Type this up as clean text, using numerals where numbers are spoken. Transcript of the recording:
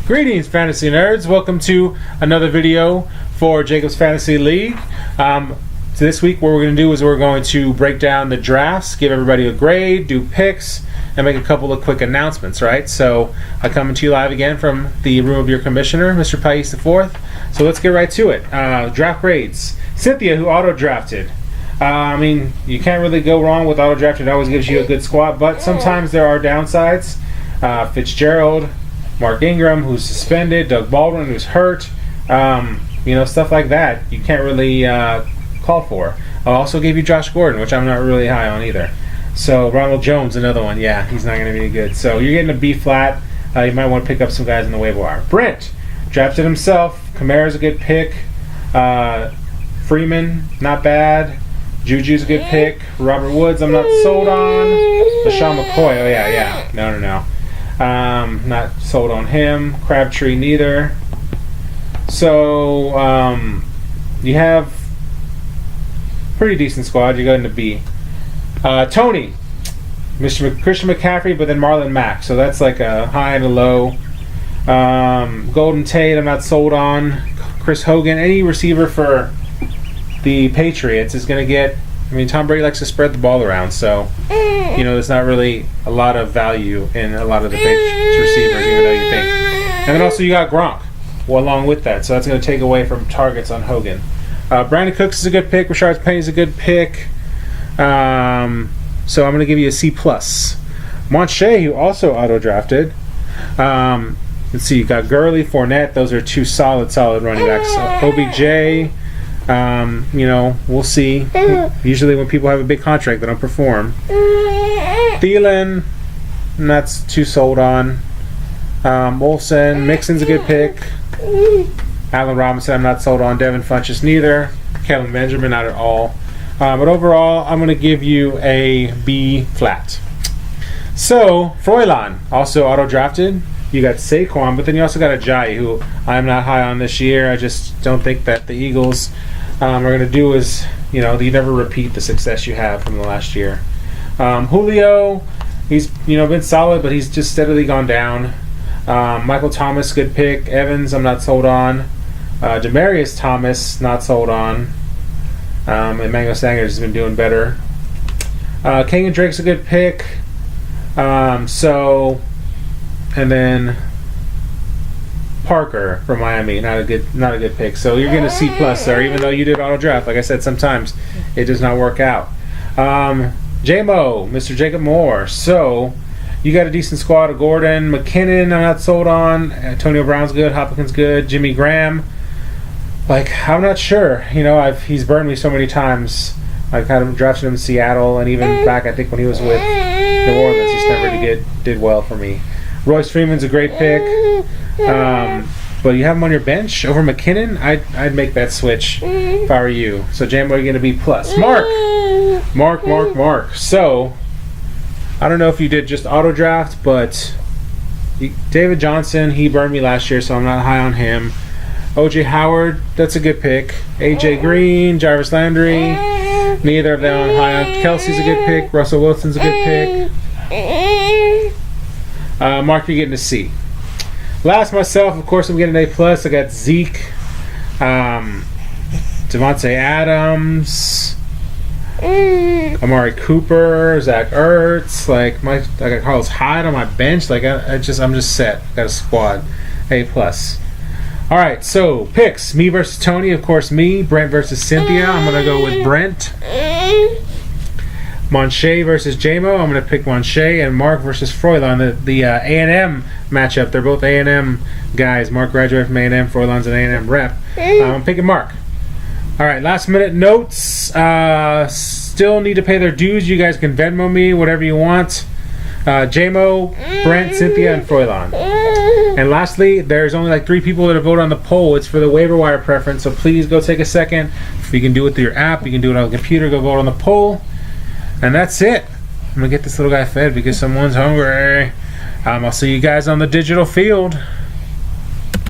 Greetings, fantasy nerds. Welcome to another video for Jacob's Fantasy League. So this week what we're going to do is we're going to break down the drafts, give everybody a grade, do picks, and make a couple of quick announcements, right? So I'm coming to you live again from the room of your commissioner, Mr. Pais IV. So let's get right to it. Draft grades. Cynthia, who auto-drafted. I mean, you can't really go wrong with auto-drafted. It always gives you a good squad, but sometimes there are downsides. Fitzgerald, Mark Ingram, who's suspended, Doug Baldwin, who's hurt, stuff like that you can't really call for. I'll also give you Josh Gordon, which I'm not really high on either. So Ronald Jones, another one, yeah, he's not going to be good. So you're getting a B flat. You might want to pick up some guys in the waiver wire. Brent drafted himself. Kamara's a good pick. Freeman, not bad. Juju's a good pick. Robert Woods, I'm not sold on. LaShawn McCoy, oh yeah, no. Not sold on him. Crabtree neither. So you have pretty decent squad. You go into B. Tony, Christian McCaffrey, but then Marlon Mack. So that's like a high and a low. Golden Tate, I'm not sold on. Chris Hogan, any receiver for the Patriots is going to get. I mean, Tom Brady likes to spread the ball around, so there's not really a lot of value in a lot of the Patriots receivers, even though you think. And then also you got Gronk, along with that, so that's going to take away from targets on Hogan. Brandon Cooks is a good pick. Rashard Penny is a good pick. So I'm going to give you a C+. Monche, who also auto-drafted. Let's see, you got Gurley, Fournette. Those are two solid running backs. OBJ. We'll see. Usually when people have a big contract, they don't perform. Thielen, not too sold on. Olsen, Mixon's a good pick. Allen Robinson, I'm not sold on. Devin Funchess, neither. Kevin Benjamin, not at all. But overall, I'm going to give you a B flat. So, Froylan, also auto-drafted. You got Saquon, but then you also got Ajayi, who I'm not high on this year. I just don't think that the Eagles are going to do is, you never repeat the success you have from the last year. Julio, he's, been solid, but he's just steadily gone down. Michael Thomas, good pick. Evans, I'm not sold on. Demaryius Thomas, not sold on. And Mango Sanders has been doing better. Kenyon Drake's a good pick. And then Parker from Miami, not a good pick. So you're getting a C+ there, even though you did auto draft. Like I said, sometimes it does not work out. JMO, Mr. Jacob Moore. So you got a decent squad of Gordon, McKinnon, I'm not sold on. Antonio Brown's good, Hopkins good, Jimmy Graham. I'm not sure. He's burned me so many times. I kind of drafted him in Seattle, and even back, I think when he was with New Orleans, just never did well for me. Royce Freeman's a great pick, but you have him on your bench over McKinnon. I'd make that switch if I were you. So Jambo, you're going to be plus. Mark. So I don't know if you did just auto draft, but David Johnson, he burned me last year, so I'm not high on him. OJ Howard, that's a good pick. AJ Green, Jarvis Landry, neither of them I'm high on. Kelsey's a good pick. Russell Wilson's a good pick. Mark, you're getting a C. Last, myself, of course, I'm getting an A+. I got Zeke, Devontae Adams, Amari Cooper, Zach Ertz. I got Carlos Hyde on my bench. I'm just set. Got a squad. A+. All right, so picks. Me versus Tony, of course, me. Brent versus Cynthia. I'm going to go with Brent. Monche versus JMO. I'm going to pick Monche. And Mark versus Froylan. The A&M matchup. They're both A&M guys. Mark graduated from A&M. Froylan's an A&M rep. I'm picking Mark. All right, last minute notes. Still need to pay their dues. You guys can Venmo me, whatever you want. JMO, Brent, Cynthia, and Froylan. And lastly, there's only 3 people that have voted on the poll. It's for the waiver wire preference, so please go take a second. If you can do it through your app, you can do it on the computer, go vote on the poll. And that's it. I'm going to get this little guy fed because someone's hungry. I'll see you guys on the digital field.